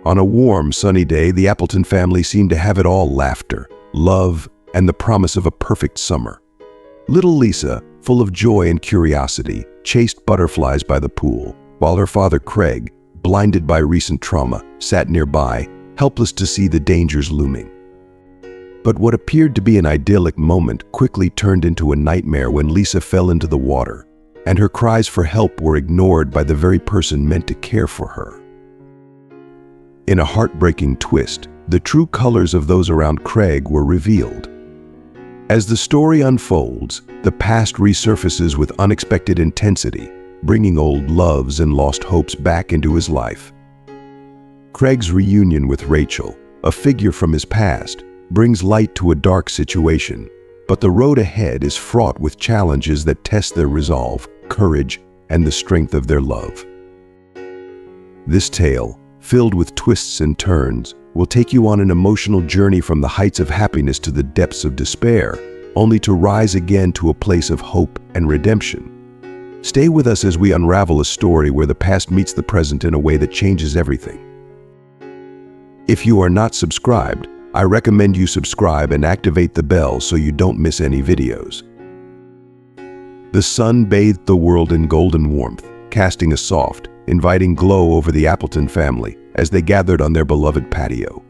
On a warm, sunny day, the Appleton family seemed to have it all: laughter, love, and the promise of a perfect summer. Little Lisa, full of joy and curiosity, chased butterflies by the pool, while her father Craig, blinded by recent trauma, sat nearby, helpless to see the dangers looming. But what appeared to be an idyllic moment quickly turned into a nightmare when Lisa fell into the water, and her cries for help were ignored by the very person meant to care for her. In a heartbreaking twist, the true colors of those around Craig were revealed. As the story unfolds, the past resurfaces with unexpected intensity, bringing old loves and lost hopes back into his life. Craig's reunion with Rachel, a figure from his past, brings light to a dark situation, but the road ahead is fraught with challenges that test their resolve, courage, and the strength of their love. This tale, filled with twists and turns, will take you on an emotional journey from the heights of happiness to the depths of despair, only to rise again to a place of hope and redemption. Stay with us as we unravel a story where the past meets the present in a way that changes everything. If you are not subscribed, I recommend you subscribe and activate the bell so you don't miss any videos. The sun bathed the world in golden warmth, casting a soft, inviting glow over the Appleton family as they gathered on their beloved patio.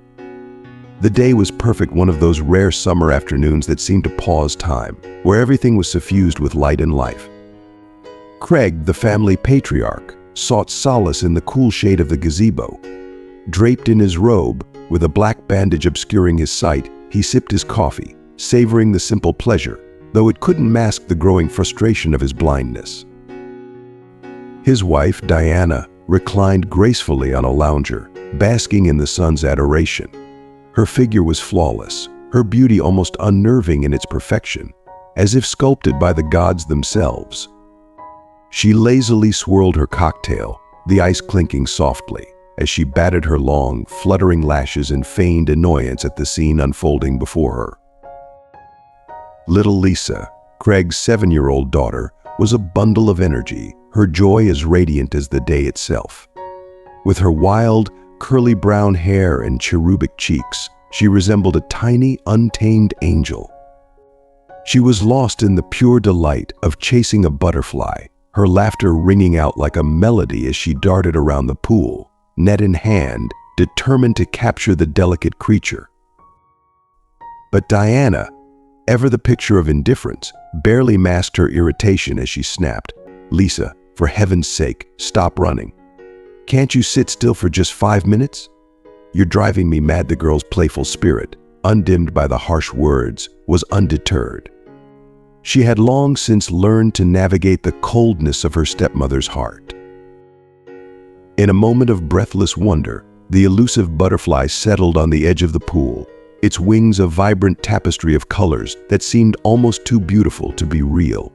The day was perfect, one of those rare summer afternoons that seemed to pause time, where everything was suffused with light and life. Craig, the family patriarch, sought solace in the cool shade of the gazebo. Draped in his robe, with a black bandage obscuring his sight, he sipped his coffee, savoring the simple pleasure, though it couldn't mask the growing frustration of his blindness. His wife, Diana, reclined gracefully on a lounger, basking in the sun's adoration. Her figure was flawless, her beauty almost unnerving in its perfection, as if sculpted by the gods themselves. She lazily swirled her cocktail, the ice clinking softly, as she batted her long, fluttering lashes in feigned annoyance at the scene unfolding before her. Little Lisa, Craig's 7-year-old daughter, was a bundle of energy, her joy as radiant as the day itself. With her wild, curly brown hair and cherubic cheeks, she resembled a tiny, untamed angel. She was lost in the pure delight of chasing a butterfly, her laughter ringing out like a melody as she darted around the pool, net in hand, determined to capture the delicate creature. But Diana, ever the picture of indifference, barely masked her irritation as she snapped, "Lisa, for heaven's sake, stop running. Can't you sit still for just 5 minutes? You're driving me mad." The girl's playful spirit, undimmed by the harsh words, was undeterred. She had long since learned to navigate the coldness of her stepmother's heart. In a moment of breathless wonder, the elusive butterfly settled on the edge of the pool, its wings a vibrant tapestry of colors that seemed almost too beautiful to be real.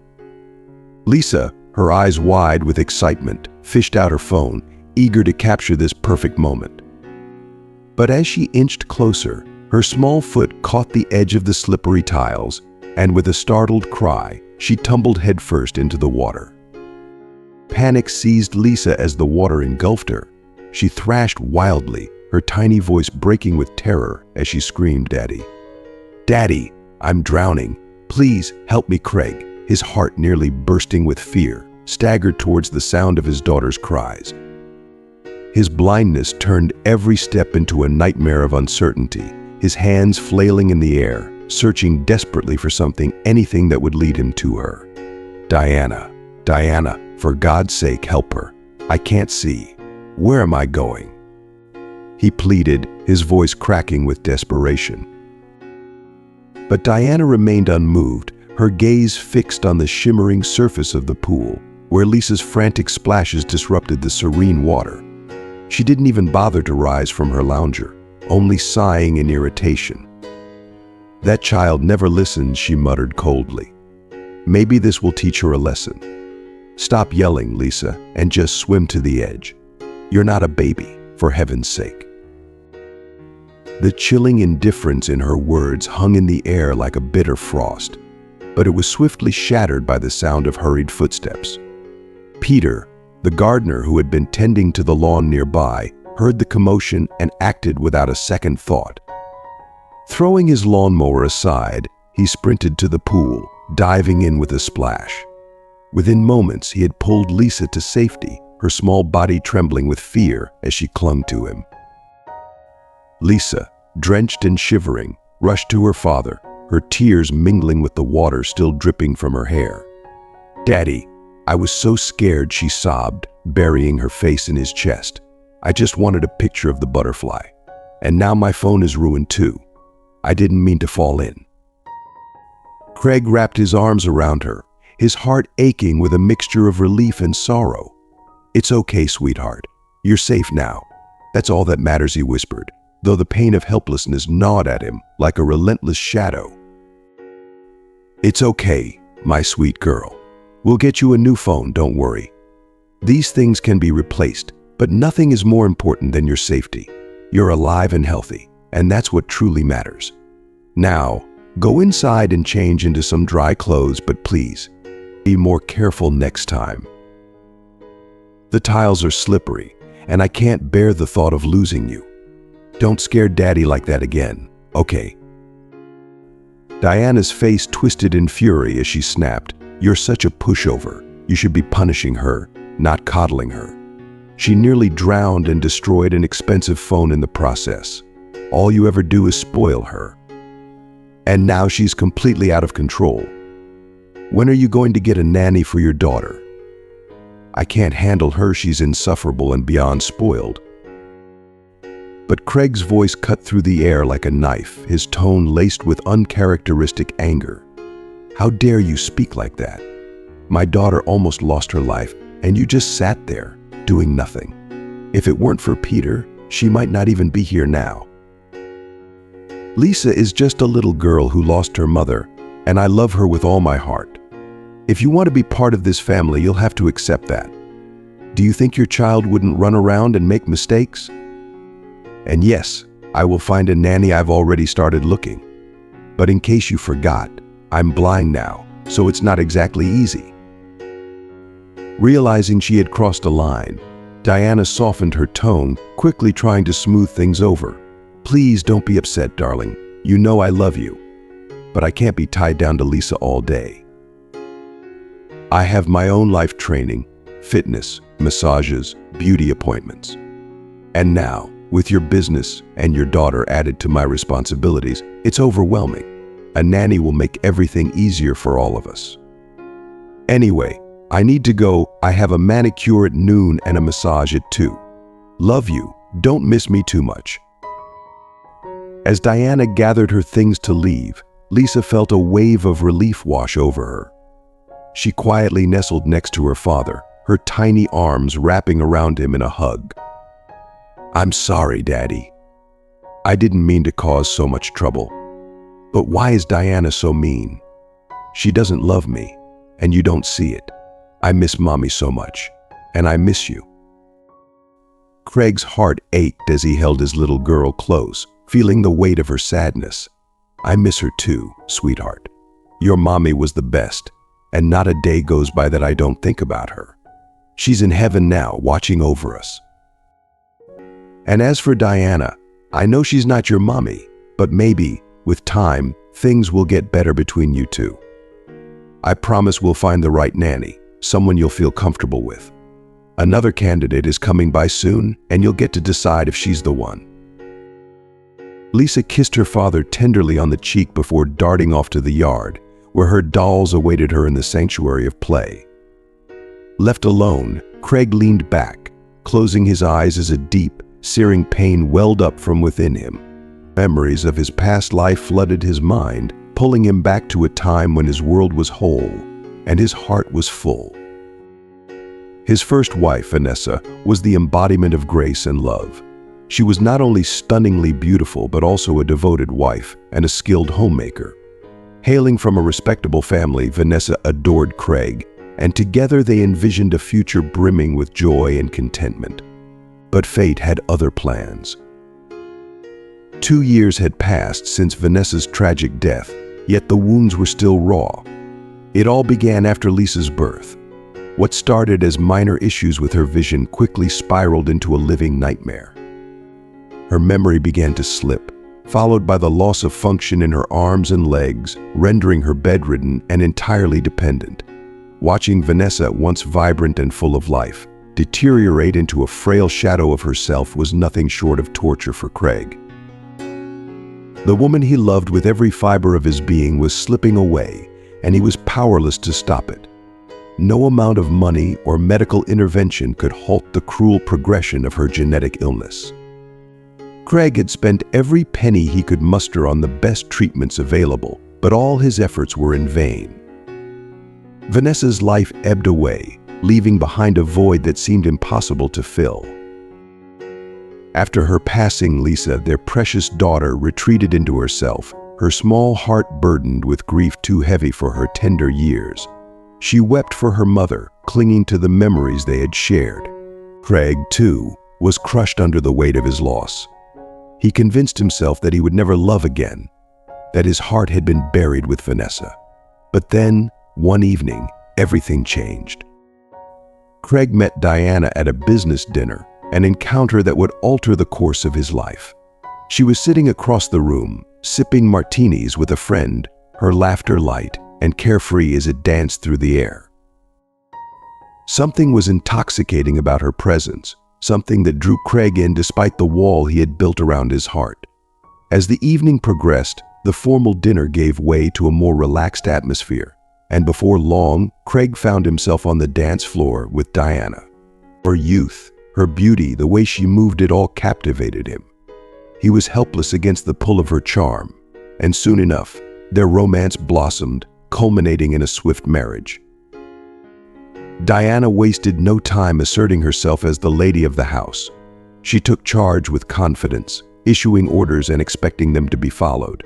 Lisa, her eyes wide with excitement, fished out her phone, eager to capture this perfect moment. But as she inched closer, her small foot caught the edge of the slippery tiles, and with a startled cry, she tumbled headfirst into the water. Panic seized Lisa as the water engulfed her. She thrashed wildly, her tiny voice breaking with terror as she screamed, "Daddy! Daddy, I'm drowning! Please help me!" Craig, his heart nearly bursting with fear, staggered towards the sound of his daughter's cries. His blindness turned every step into a nightmare of uncertainty, his hands flailing in the air, searching desperately for something, anything that would lead him to her. "Diana, Diana, for God's sake, help her. I can't see. Where am I going?" he pleaded, his voice cracking with desperation. But Diana remained unmoved, her gaze fixed on the shimmering surface of the pool, where Lisa's frantic splashes disrupted the serene water. She didn't even bother to rise from her lounger, only sighing in irritation. "That child never listens," she muttered coldly. "Maybe this will teach her a lesson. Stop yelling, Lisa, and just swim to the edge. You're not a baby, for heaven's sake." The chilling indifference in her words hung in the air like a bitter frost, but it was swiftly shattered by the sound of hurried footsteps. Peter, the gardener who had been tending to the lawn nearby, heard the commotion, and acted without a second thought. Throwing his lawnmower aside, he sprinted to the pool, diving in with a splash. Within moments, he had pulled Lisa to safety, her small body trembling with fear as she clung to him. Lisa, drenched and shivering, rushed to her father, her tears mingling with the water still dripping from her hair. "Daddy, I was so scared," she sobbed, burying her face in his chest. "I just wanted a picture of the butterfly. And now my phone is ruined too. I didn't mean to fall in." Craig wrapped his arms around her, his heart aching with a mixture of relief and sorrow. "It's okay, sweetheart. You're safe now. That's all that matters," he whispered, though the pain of helplessness gnawed at him like a relentless shadow. "It's okay, my sweet girl. We'll get you a new phone, don't worry. These things can be replaced, but nothing is more important than your safety. You're alive and healthy, and that's what truly matters. Now, go inside and change into some dry clothes, but please, be more careful next time. The tiles are slippery, and I can't bear the thought of losing you. Don't scare Daddy like that again, okay?" Diana's face twisted in fury as she snapped, "You're such a pushover. You should be punishing her, not coddling her. She nearly drowned and destroyed an expensive phone in the process. All you ever do is spoil her. And now she's completely out of control. When are you going to get a nanny for your daughter? I can't handle her. She's insufferable and beyond spoiled." But Craig's voice cut through the air like a knife, his tone laced with uncharacteristic anger. "How dare you speak like that? My daughter almost lost her life, and you just sat there, doing nothing. If it weren't for Peter, she might not even be here now. Lisa is just a little girl who lost her mother, and I love her with all my heart. If you want to be part of this family, you'll have to accept that. Do you think your child wouldn't run around and make mistakes? And yes, I will find a nanny. I've already started looking. But in case you forgot, I'm blind now, so it's not exactly easy." Realizing she had crossed a line, Diana softened her tone, quickly trying to smooth things over. "Please don't be upset, darling. You know I love you. But I can't be tied down to Lisa all day. I have my own life training, fitness, massages, beauty appointments. And now, with your business and your daughter added to my responsibilities, it's overwhelming. A nanny will make everything easier for all of us. Anyway, I need to go. I have a manicure at noon and a massage at 2. Love you. Don't miss me too much." As Diana gathered her things to leave, Lisa felt a wave of relief wash over her. She quietly nestled next to her father, her tiny arms wrapping around him in a hug. "I'm sorry, Daddy. I didn't mean to cause so much trouble. But why is Diana so mean? She doesn't love me, and you don't see it. I miss Mommy so much, and I miss you." Craig's heart ached as he held his little girl close, feeling the weight of her sadness. "I miss her too, sweetheart. Your Mommy was the best, and not a day goes by that I don't think about her. She's in heaven now, watching over us. And as for Diana, I know she's not your mommy, but maybe, with time, things will get better between you two. I promise we'll find the right nanny, someone you'll feel comfortable with. Another candidate is coming by soon, and you'll get to decide if she's the one." Lisa kissed her father tenderly on the cheek before darting off to the yard, where her dolls awaited her in the sanctuary of play. Left alone, Craig leaned back, closing his eyes as a deep, searing pain welled up from within him. Memories of his past life flooded his mind, pulling him back to a time when his world was whole and his heart was full. His first wife, Vanessa, was the embodiment of grace and love. She was not only stunningly beautiful, but also a devoted wife and a skilled homemaker. Hailing from a respectable family, Vanessa adored Craig, and together they envisioned a future brimming with joy and contentment. But fate had other plans. 2 years had passed since Vanessa's tragic death, yet the wounds were still raw. It all began after Lisa's birth. What started as minor issues with her vision quickly spiraled into a living nightmare. Her memory began to slip, followed by the loss of function in her arms and legs, rendering her bedridden and entirely dependent. Watching Vanessa, once vibrant and full of life, deteriorate into a frail shadow of herself was nothing short of torture for Craig. The woman he loved with every fiber of his being was slipping away, and he was powerless to stop it. No amount of money or medical intervention could halt the cruel progression of her genetic illness. Craig had spent every penny he could muster on the best treatments available, but all his efforts were in vain. Vanessa's life ebbed away, leaving behind a void that seemed impossible to fill. After her passing, Lisa, their precious daughter, retreated into herself, her small heart burdened with grief too heavy for her tender years. She wept for her mother, clinging to the memories they had shared. Craig, too, was crushed under the weight of his loss. He convinced himself that he would never love again, that his heart had been buried with Vanessa. But then, one evening, everything changed. Craig met Diana at a business dinner, an encounter that would alter the course of his life. She was sitting across the room, sipping martinis with a friend, her laughter light and carefree as it danced through the air. Something was intoxicating about her presence, something that drew Craig in despite the wall he had built around his heart. As the evening progressed, the formal dinner gave way to a more relaxed atmosphere, and before long, Craig found himself on the dance floor with Diana. Her youth, her beauty, the way she moved, it all captivated him. He was helpless against the pull of her charm, and soon enough, their romance blossomed, culminating in a swift marriage. Diana wasted no time asserting herself as the lady of the house. She took charge with confidence, issuing orders and expecting them to be followed.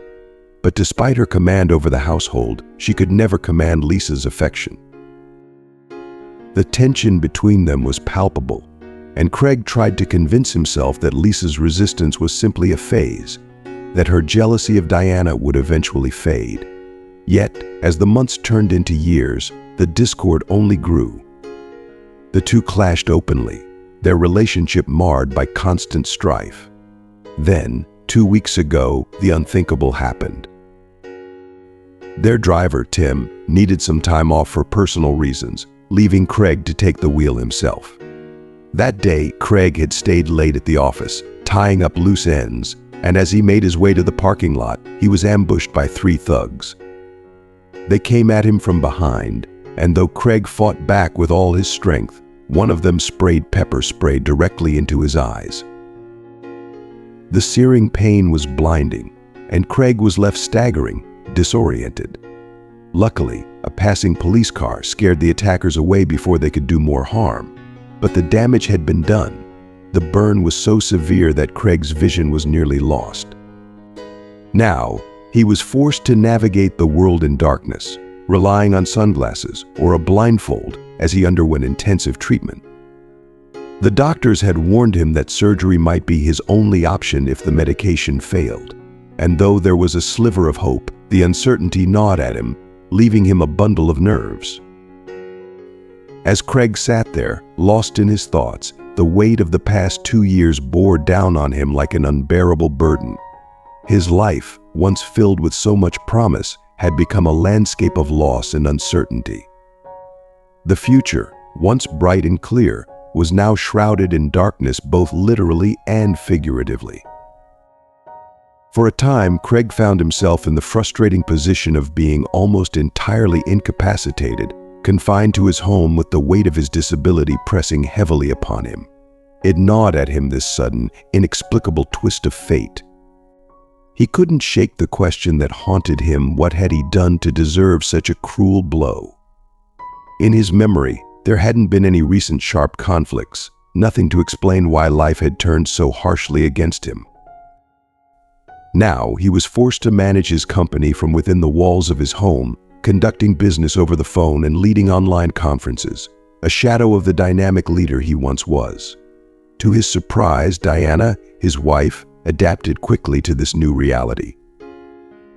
But despite her command over the household, she could never command Lisa's affection. The tension between them was palpable, and Craig tried to convince himself that Lisa's resistance was simply a phase, that her jealousy of Diana would eventually fade. Yet, as the months turned into years, the discord only grew. The two clashed openly, their relationship marred by constant strife. Then, 2 weeks ago, the unthinkable happened. Their driver, Tim, needed some time off for personal reasons, leaving Craig to take the wheel himself. That day, Craig had stayed late at the office, tying up loose ends, and as he made his way to the parking lot, he was ambushed by 3 thugs. They came at him from behind, and though Craig fought back with all his strength, one of them sprayed pepper spray directly into his eyes. The searing pain was blinding, and Craig was left staggering, disoriented. Luckily, a passing police car scared the attackers away before they could do more harm. But the damage had been done. The burn was so severe that Craig's vision was nearly lost. Now, he was forced to navigate the world in darkness, relying on sunglasses or a blindfold as he underwent intensive treatment. The doctors had warned him that surgery might be his only option if the medication failed, and though there was a sliver of hope, the uncertainty gnawed at him, leaving him a bundle of nerves. As Craig sat there, lost in his thoughts, the weight of the past 2 years bore down on him like an unbearable burden. His life, once filled with so much promise, had become a landscape of loss and uncertainty. The future, once bright and clear, was now shrouded in darkness both literally and figuratively. For a time, Craig found himself in the frustrating position of being almost entirely incapacitated, confined to his home with the weight of his disability pressing heavily upon him. It gnawed at him, this sudden, inexplicable twist of fate. He couldn't shake the question that haunted him: what had he done to deserve such a cruel blow? In his memory, there hadn't been any recent sharp conflicts, nothing to explain why life had turned so harshly against him. Now, he was forced to manage his company from within the walls of his home, conducting business over the phone and leading online conferences, a shadow of the dynamic leader he once was. To his surprise, Diana, his wife, adapted quickly to this new reality.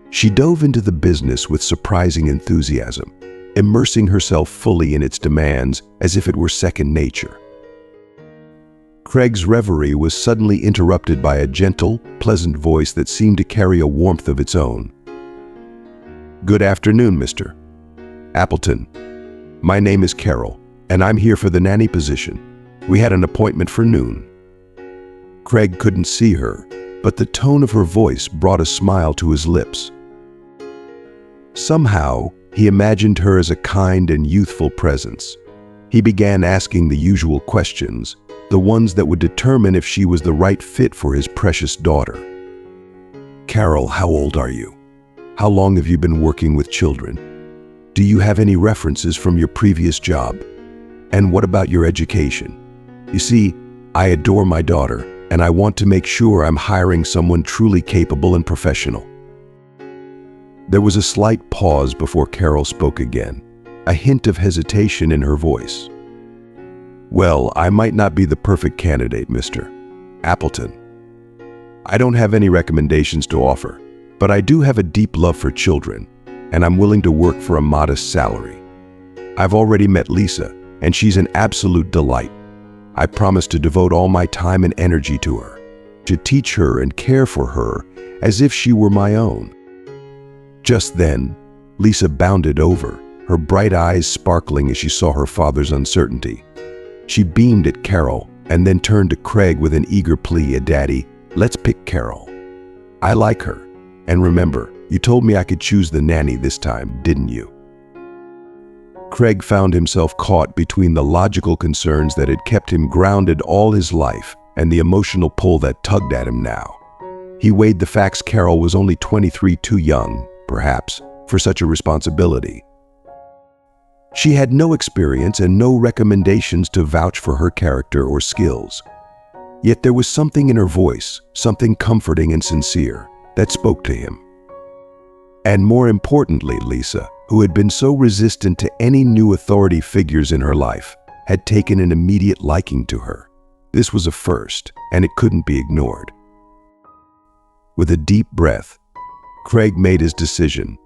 She dove into the business with surprising enthusiasm, immersing herself fully in its demands as if it were second nature. Craig's reverie was suddenly interrupted by a gentle, pleasant voice that seemed to carry a warmth of its own. "Good afternoon, Mr. Appleton. My name is Carol, and I'm here for the nanny position. We had an appointment for noon." Craig couldn't see her, but the tone of her voice brought a smile to his lips. Somehow, he imagined her as a kind and youthful presence. He began asking the usual questions, the ones that would determine if she was the right fit for his precious daughter. "Carol, how old are you? How long have you been working with children? Do you have any references from your previous job? And what about your education? You see, I adore my daughter, and I want to make sure I'm hiring someone truly capable and professional." There was a slight pause before Carol spoke again, a hint of hesitation in her voice. "Well, I might not be the perfect candidate, Mr. Appleton. I don't have any recommendations to offer, but I do have a deep love for children, and I'm willing to work for a modest salary. I've already met Lisa, and she's an absolute delight. I promise to devote all my time and energy to her, to teach her and care for her as if she were my own." Just then, Lisa bounded over, her bright eyes sparkling as she saw her father's uncertainty. She beamed at Carol and then turned to Craig with an eager plea, "Daddy, let's pick Carol. I like her. And remember, you told me I could choose the nanny this time, didn't you?" Craig found himself caught between the logical concerns that had kept him grounded all his life and the emotional pull that tugged at him now. He weighed the facts. Carol was only 23, too young, perhaps, for such a responsibility. She had no experience and no recommendations to vouch for her character or skills. Yet there was something in her voice, something comforting and sincere, that spoke to him. And more importantly, Lisa, who had been so resistant to any new authority figures in her life, had taken an immediate liking to her. This was a first, and it couldn't be ignored. With a deep breath, Craig made his decision.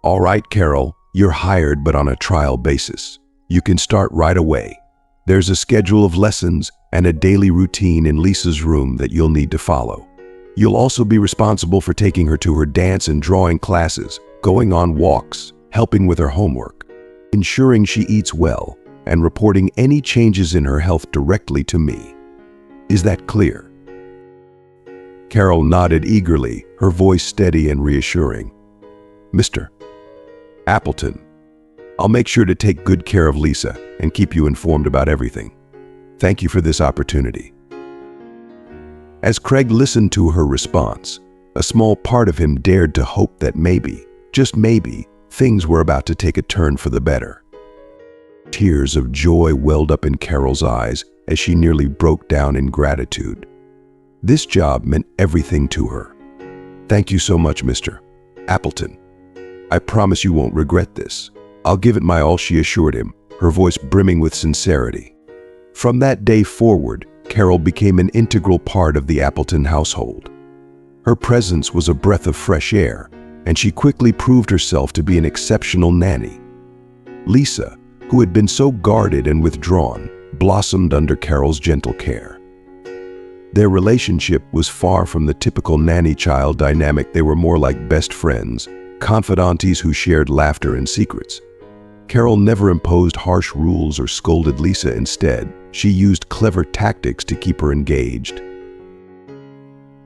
"All right, Carol, you're hired, but on a trial basis. You can start right away. There's a schedule of lessons and a daily routine in Lisa's room that you'll need to follow. You'll also be responsible for taking her to her dance and drawing classes, going on walks, helping with her homework, ensuring she eats well, and reporting any changes in her health directly to me. Is that clear?" Carol nodded eagerly, her voice steady and reassuring. "Mr. Appleton, I'll make sure to take good care of Lisa and keep you informed about everything. Thank you for this opportunity." As Craig listened to her response, a small part of him dared to hope that maybe, just maybe, things were about to take a turn for the better. Tears of joy welled up in Carol's eyes as she nearly broke down in gratitude. This job meant everything to her. "Thank you so much, Mr. Appleton. I promise you won't regret this. I'll give it my all," she assured him, her voice brimming with sincerity. From that day forward, Carol became an integral part of the Appleton household. Her presence was a breath of fresh air, and she quickly proved herself to be an exceptional nanny. Lisa, who had been so guarded and withdrawn, blossomed under Carol's gentle care. Their relationship was far from the typical nanny-child dynamic. They were more like best friends, confidantes who shared laughter and secrets. Carol never imposed harsh rules or scolded Lisa. Instead, she used clever tactics to keep her engaged.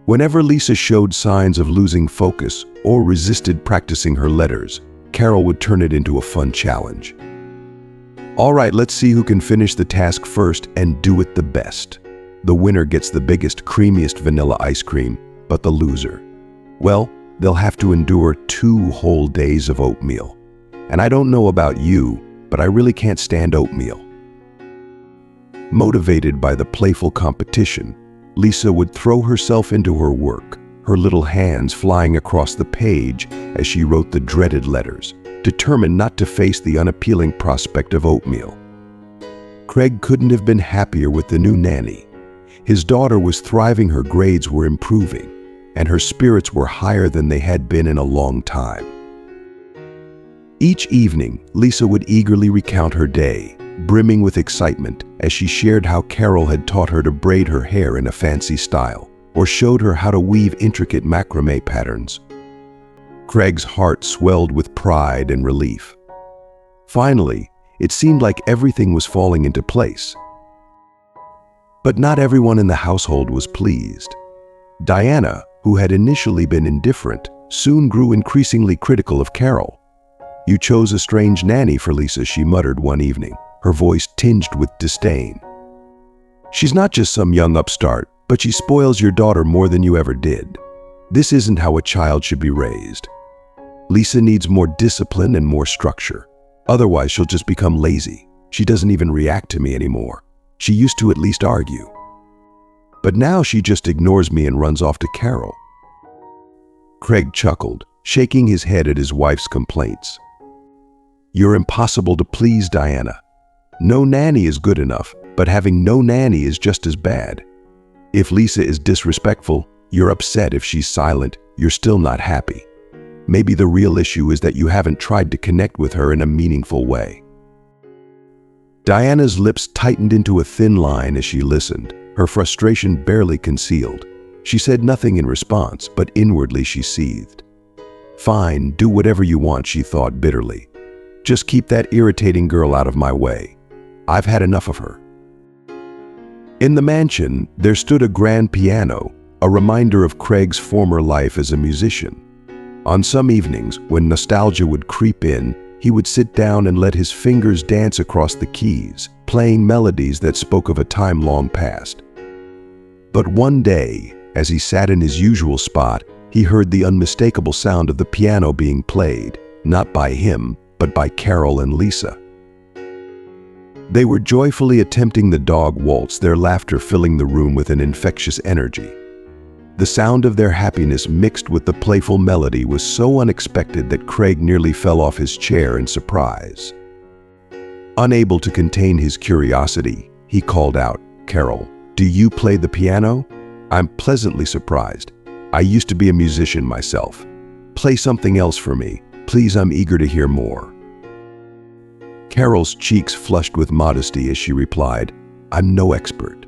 Whenever Lisa showed signs of losing focus or resisted practicing her letters, Carol would turn it into a fun challenge. "All right, let's see who can finish the task first and do it the best. The winner gets the biggest, creamiest vanilla ice cream, but the loser, well, they'll have to endure 2 whole days of oatmeal. And I don't know about you, but I really can't stand oatmeal." Motivated by the playful competition, Lisa would throw herself into her work, her little hands flying across the page as she wrote the dreaded letters, determined not to face the unappealing prospect of oatmeal. Craig couldn't have been happier with the new nanny. His daughter was thriving, her grades were improving, and her spirits were higher than they had been in a long time. Each evening, Lisa would eagerly recount her day, brimming with excitement as she shared how Carol had taught her to braid her hair in a fancy style, or showed her how to weave intricate macrame patterns. Craig's heart swelled with pride and relief. Finally, it seemed like everything was falling into place. But not everyone in the household was pleased. Diana, who had initially been indifferent, soon grew increasingly critical of Carol. "You chose a strange nanny for Lisa," she muttered one evening, her voice tinged with disdain. "She's not just some young upstart, but she spoils your daughter more than you ever did. This isn't how a child should be raised. Lisa needs more discipline and more structure. Otherwise, she'll just become lazy. She doesn't even react to me anymore. She used to at least argue. But now she just ignores me and runs off to Carol." Craig chuckled, shaking his head at his wife's complaints. "You're impossible to please, Diana. No nanny is good enough, but having no nanny is just as bad. If Lisa is disrespectful, you're upset. If she's silent, you're still not happy. Maybe the real issue is that you haven't tried to connect with her in a meaningful way." Diana's lips tightened into a thin line as she listened, her frustration barely concealed. She said nothing in response, but inwardly she seethed. "Fine, do whatever you want," she thought bitterly. "Just keep that irritating girl out of my way. I've had enough of her." In the mansion, there stood a grand piano, a reminder of Craig's former life as a musician. On some evenings, when nostalgia would creep in, he would sit down and let his fingers dance across the keys, playing melodies that spoke of a time long past. But one day, as he sat in his usual spot, he heard the unmistakable sound of the piano being played, not by him, but by Carol and Lisa. They were joyfully attempting the dog waltz, their laughter filling the room with an infectious energy. The sound of their happiness mixed with the playful melody was so unexpected that Craig nearly fell off his chair in surprise. Unable to contain his curiosity, he called out, "Carol, do you play the piano? I'm pleasantly surprised. I used to be a musician myself. Play something else for me. Please, I'm eager to hear more." Carol's cheeks flushed with modesty as she replied, "I'm no expert.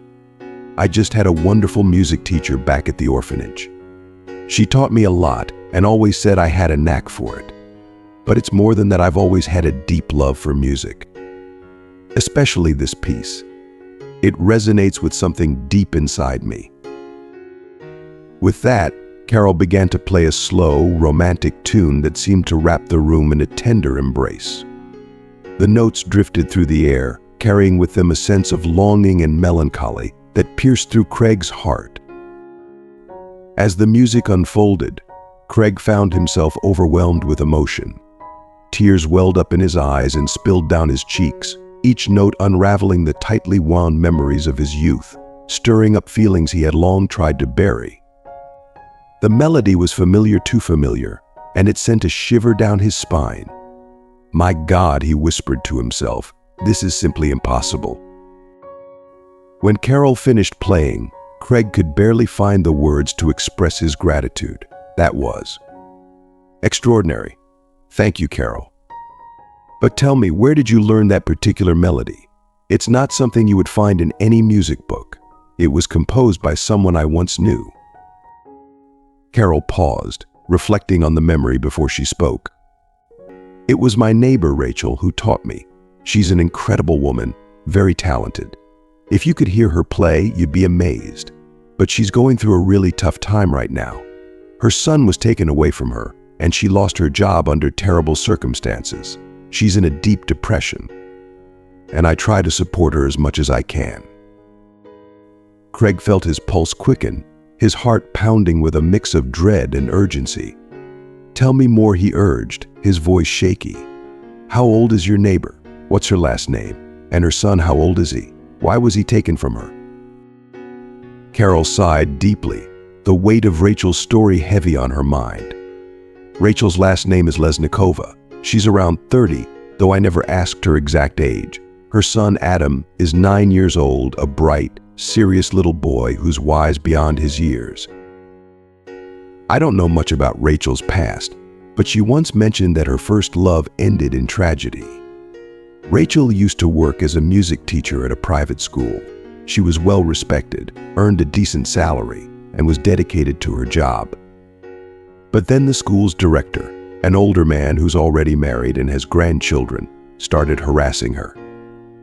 I just had a wonderful music teacher back at the orphanage. She taught me a lot and always said I had a knack for it. But it's more than that. I've always had a deep love for music. Especially this piece. It resonates with something deep inside me." With that, Carol began to play a slow, romantic tune that seemed to wrap the room in a tender embrace. The notes drifted through the air, carrying with them a sense of longing and melancholy that pierced through Craig's heart. As the music unfolded, Craig found himself overwhelmed with emotion. Tears welled up in his eyes and spilled down his cheeks, each note unraveling the tightly wound memories of his youth, stirring up feelings he had long tried to bury. The melody was familiar, too familiar, and it sent a shiver down his spine. "My God," he whispered to himself, "this is simply impossible." When Carol finished playing, Craig could barely find the words to express his gratitude. That was extraordinary. "Thank you, Carol. But tell me, where did you learn that particular melody? It's not something you would find in any music book. It was composed by someone I once knew." Carol paused, reflecting on the memory before she spoke. "It was my neighbor, Rachel, who taught me. She's an incredible woman, very talented. If you could hear her play, you'd be amazed. But she's going through a really tough time right now. Her son was taken away from her, and she lost her job under terrible circumstances. She's in a deep depression, and I try to support her as much as I can." Craig felt his pulse quicken, his heart pounding with a mix of dread and urgency. "Tell me more," he urged, his voice shaky. "How old is your neighbor? What's her last name? And her son, how old is he? Why was he taken from her?" Carol sighed deeply, the weight of Rachel's story heavy on her mind. "Rachel's last name is Lesnikova. She's around 30, though I never asked her exact age. Her son, Adam, is 9 years old, a bright, serious little boy who's wise beyond his years. I don't know much about Rachel's past, but she once mentioned that her first love ended in tragedy. Rachel used to work as a music teacher at a private school. She was well respected, earned a decent salary, and was dedicated to her job. But then the school's director, an older man who's already married and has grandchildren, started harassing her.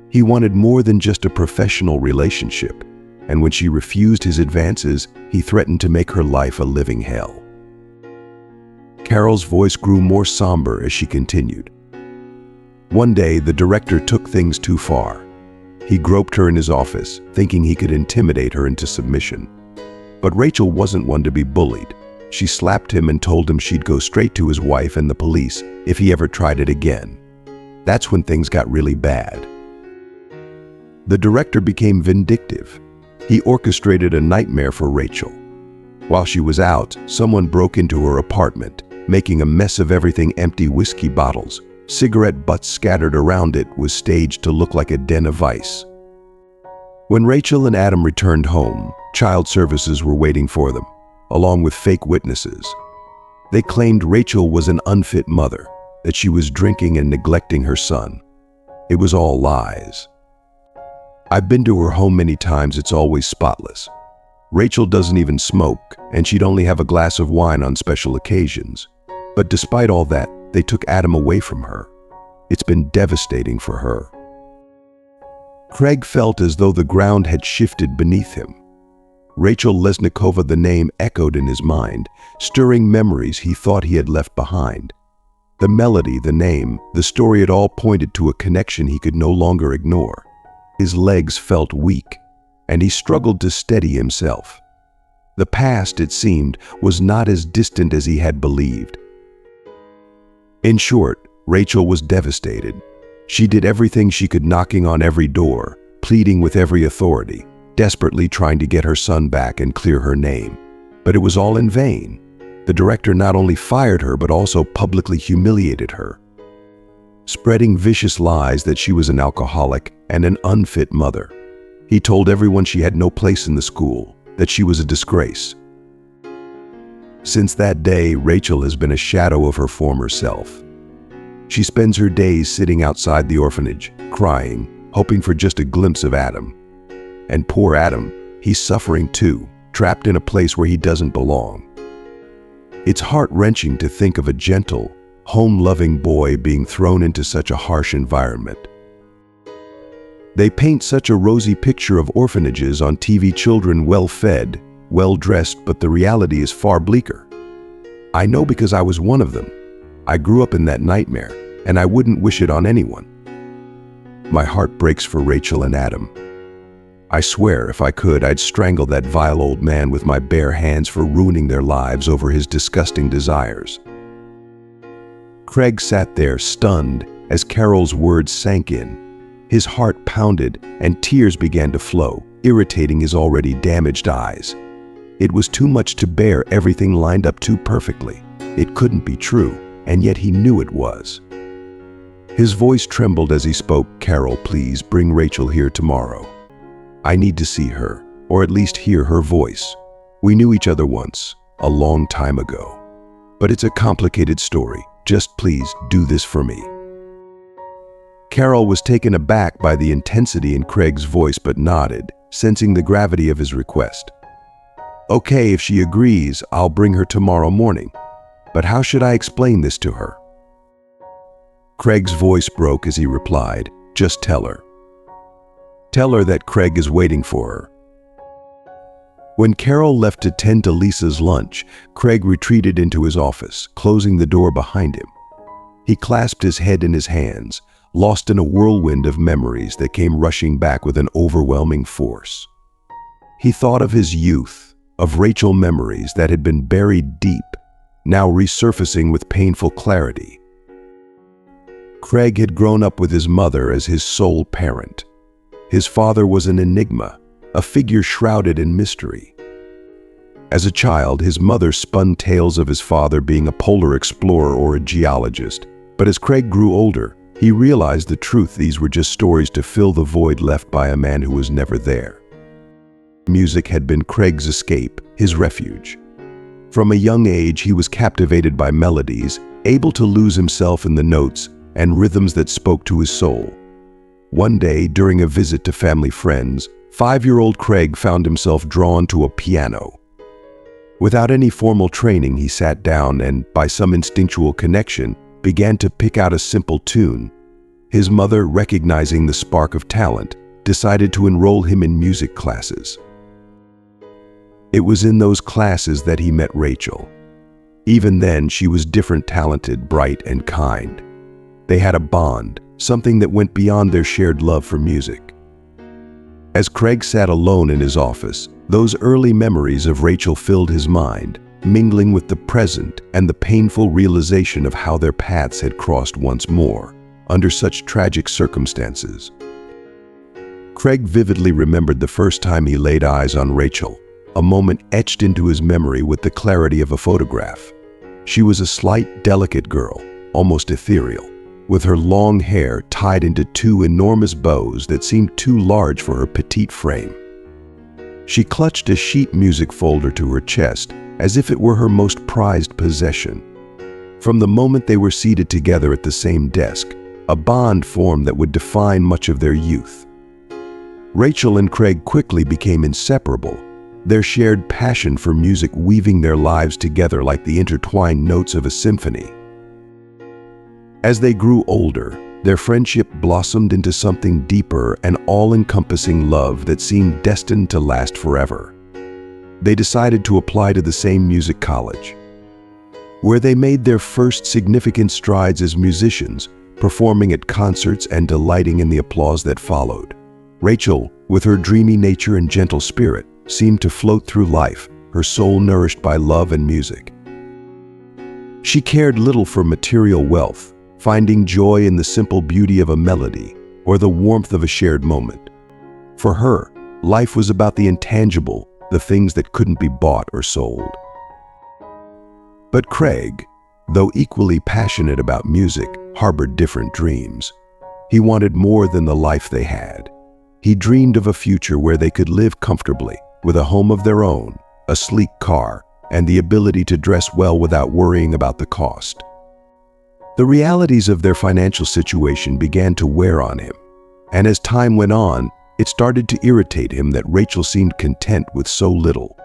He wanted more than just a professional relationship, and when she refused his advances, he threatened to make her life a living hell. Carol's voice grew more somber as she continued. One day, the director took things too far. He groped her in his office, thinking he could intimidate her into submission. But Rachel wasn't one to be bullied. She slapped him and told him she'd go straight to his wife and the police if he ever tried it again. That's when things got really bad. The director became vindictive. He orchestrated a nightmare for Rachel. While she was out, someone broke into her apartment, making a mess of everything. Empty whiskey bottles, cigarette butts scattered around it was staged to look like a den of vice. When Rachel and Adam returned home, child services were waiting for them, along with fake witnesses. They claimed Rachel was an unfit mother, that she was drinking and neglecting her son. It was all lies. I've been to her home many times. It's always spotless. Rachel doesn't even smoke, and she'd only have a glass of wine on special occasions. But despite all that, they took Adam away from her. It's been devastating for her. Craig felt as though the ground had shifted beneath him. Rachel Lesnikova, the name echoed in his mind, stirring memories he thought he had left behind. The melody, the name, the story, it all pointed to a connection he could no longer ignore. His legs felt weak, and he struggled to steady himself. The past, it seemed, was not as distant as he had believed. In short, Rachel was devastated. She did everything she could, knocking on every door, pleading with every authority, desperately trying to get her son back and clear her name. But it was all in vain. The director not only fired her but also publicly humiliated her, spreading vicious lies that she was an alcoholic and an unfit mother. He told everyone she had no place in the school, that she was a disgrace. Since that day, Rachel has been a shadow of her former self. She spends her days sitting outside the orphanage, crying, hoping for just a glimpse of Adam. And poor Adam, he's suffering too, trapped in a place where he doesn't belong. It's heart-wrenching to think of a gentle, home-loving boy being thrown into such a harsh environment. They paint such a rosy picture of orphanages on TV, children well-fed, well-dressed, but the reality is far bleaker. I know because I was one of them. I grew up in that nightmare, and I wouldn't wish it on anyone. My heart breaks for Rachel and Adam. I swear if I could, I'd strangle that vile old man with my bare hands for ruining their lives over his disgusting desires. Craig sat there stunned as Carol's words sank in. His heart pounded and tears began to flow, irritating his already damaged eyes. It was too much to bear. Everything lined up too perfectly. It couldn't be true, and yet he knew it was. His voice trembled as he spoke. "Carol, please bring Rachel here tomorrow. I need to see her, or at least hear her voice. We knew each other once, a long time ago. But it's a complicated story. Just please do this for me." Carol was taken aback by the intensity in Craig's voice but nodded, sensing the gravity of his request. "Okay, if she agrees, I'll bring her tomorrow morning. But how should I explain this to her?" Craig's voice broke as he replied, "Just tell her. Tell her that Craig is waiting for her." When Carol left to tend to Lisa's lunch, Craig retreated into his office, closing the door behind him. He clasped his head in his hands, lost in a whirlwind of memories that came rushing back with an overwhelming force. He thought of his youth, of Rachel, memories that had been buried deep, now resurfacing with painful clarity. Craig had grown up with his mother as his sole parent. His father was an enigma, a figure shrouded in mystery. As a child, his mother spun tales of his father being a polar explorer or a geologist. But as Craig grew older, he realized the truth. These were just stories to fill the void left by a man who was never there. Music had been Craig's escape, his refuge. From a young age, he was captivated by melodies, able to lose himself in the notes and rhythms that spoke to his soul. One day, during a visit to family friends, 5-year-old Craig found himself drawn to a piano. Without any formal training, he sat down and, by some instinctual connection, began to pick out a simple tune. His mother, recognizing the spark of talent, decided to enroll him in music classes. It was in those classes that he met Rachel. Even then, she was different, talented, bright, and kind. They had a bond, something that went beyond their shared love for music. As Craig sat alone in his office, those early memories of Rachel filled his mind, mingling with the present and the painful realization of how their paths had crossed once more, under such tragic circumstances. Craig vividly remembered the first time he laid eyes on Rachel, a moment etched into his memory with the clarity of a photograph. She was a slight, delicate girl, almost ethereal, with her long hair tied into 2 enormous bows that seemed too large for her petite frame. She clutched a sheet music folder to her chest, as if it were her most prized possession. From the moment they were seated together at the same desk, a bond formed that would define much of their youth. Rachel and Craig quickly became inseparable, their shared passion for music weaving their lives together like the intertwined notes of a symphony. As they grew older, their friendship blossomed into something deeper, an all-encompassing love that seemed destined to last forever. They decided to apply to the same music college, where they made their first significant strides as musicians, performing at concerts and delighting in the applause that followed. Rachel, with her dreamy nature and gentle spirit, seemed to float through life, her soul nourished by love and music. She cared little for material wealth, finding joy in the simple beauty of a melody or the warmth of a shared moment. For her, life was about the intangible, the things that couldn't be bought or sold. But Craig, though equally passionate about music, harbored different dreams. He wanted more than the life they had. He dreamed of a future where they could live comfortably, with a home of their own, a sleek car, and the ability to dress well without worrying about the cost. The realities of their financial situation began to wear on him, and as time went on, it started to irritate him that Rachel seemed content with so little.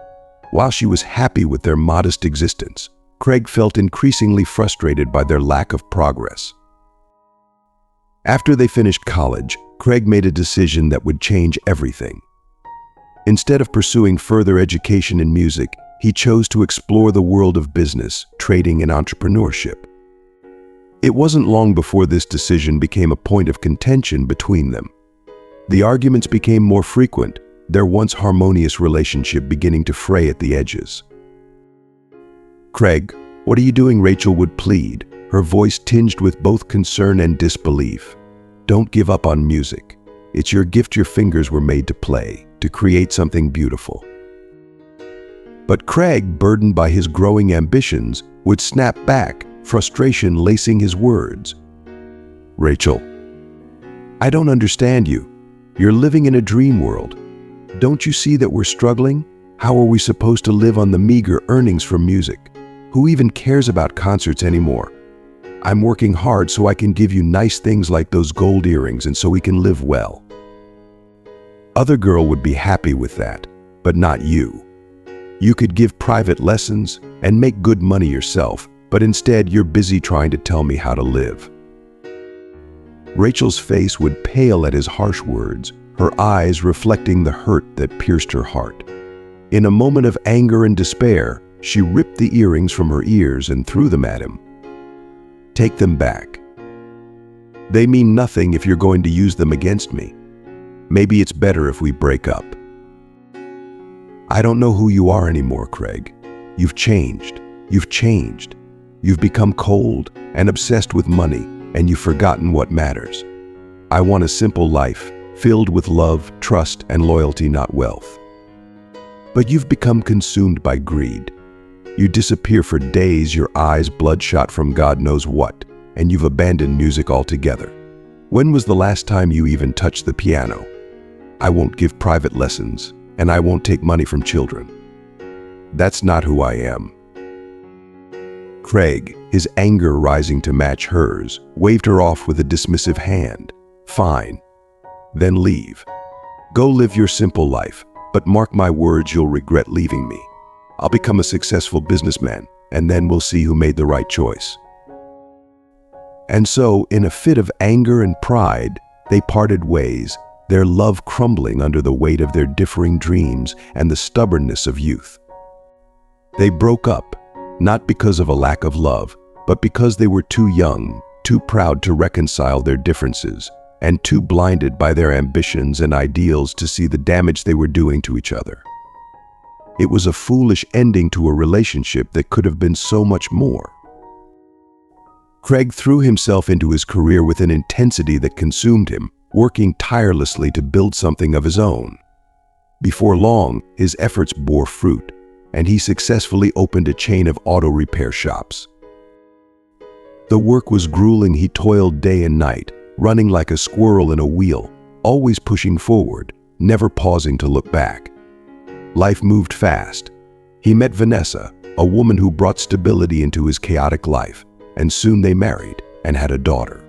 While she was happy with their modest existence, Craig felt increasingly frustrated by their lack of progress. After they finished college, Craig made a decision that would change everything. Instead of pursuing further education in music, he chose to explore the world of business, trading, and entrepreneurship. It wasn't long before this decision became a point of contention between them. The arguments became more frequent, their once harmonious relationship beginning to fray at the edges. "Craig, what are you doing?" Rachel would plead, her voice tinged with both concern and disbelief. "Don't give up on music. It's your gift. Your fingers were made to play, to create something beautiful." But Craig, burdened by his growing ambitions, would snap back, frustration lacing his words. "Rachel, I don't understand you. You're living in a dream world. Don't you see that we're struggling? How are we supposed to live on the meager earnings from music? Who even cares about concerts anymore? I'm working hard so I can give you nice things like those gold earrings and so we can live well." Other girl would be happy with that, but not you. You could give private lessons and make good money yourself, but instead you're busy trying to tell me how to live. Rachel's face would pale at his harsh words, her eyes reflecting the hurt that pierced her heart. In a moment of anger and despair, she ripped the earrings from her ears and threw them at him. "Take them back. They mean nothing if you're going to use them against me. Maybe it's better if we break up." "I don't know who you are anymore, Craig. You've changed. You've changed. You've become cold and obsessed with money, and you've forgotten what matters. I want a simple life, filled with love, trust, and loyalty, not wealth. But you've become consumed by greed. You disappear for days, your eyes bloodshot from God knows what, and you've abandoned music altogether. When was the last time you even touched the piano? I won't give private lessons, and I won't take money from children. That's not who I am." Craig, his anger rising to match hers, waved her off with a dismissive hand. "Fine. then leave. Go live your simple life, but mark my words, you'll regret leaving me. I'll become a successful businessman, and then we'll see who made the right choice." And so, in a fit of anger and pride, they parted ways, their love crumbling under the weight of their differing dreams and the stubbornness of youth. They broke up, not because of a lack of love, but because they were too young, too proud to reconcile their differences, and too blinded by their ambitions and ideals to see the damage they were doing to each other. It was a foolish ending to a relationship that could have been so much more. Craig threw himself into his career with an intensity that consumed him, working tirelessly to build something of his own. Before long, his efforts bore fruit, and he successfully opened a chain of auto repair shops. The work was grueling. He toiled day and night, running like a squirrel in a wheel, always pushing forward, never pausing to look back. Life moved fast. He met Vanessa, a woman who brought stability into his chaotic life, and soon they married and had a daughter.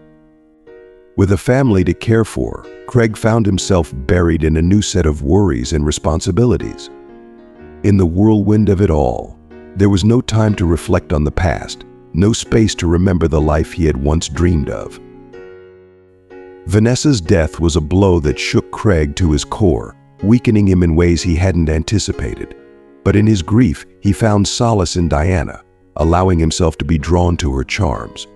With a family to care for, Craig found himself buried in a new set of worries and responsibilities. In the whirlwind of it all, there was no time to reflect on the past, no space to remember the life he had once dreamed of. Vanessa's death was a blow that shook Craig to his core, weakening him in ways he hadn't anticipated. But in his grief, he found solace in Diana, allowing himself to be drawn to her charms.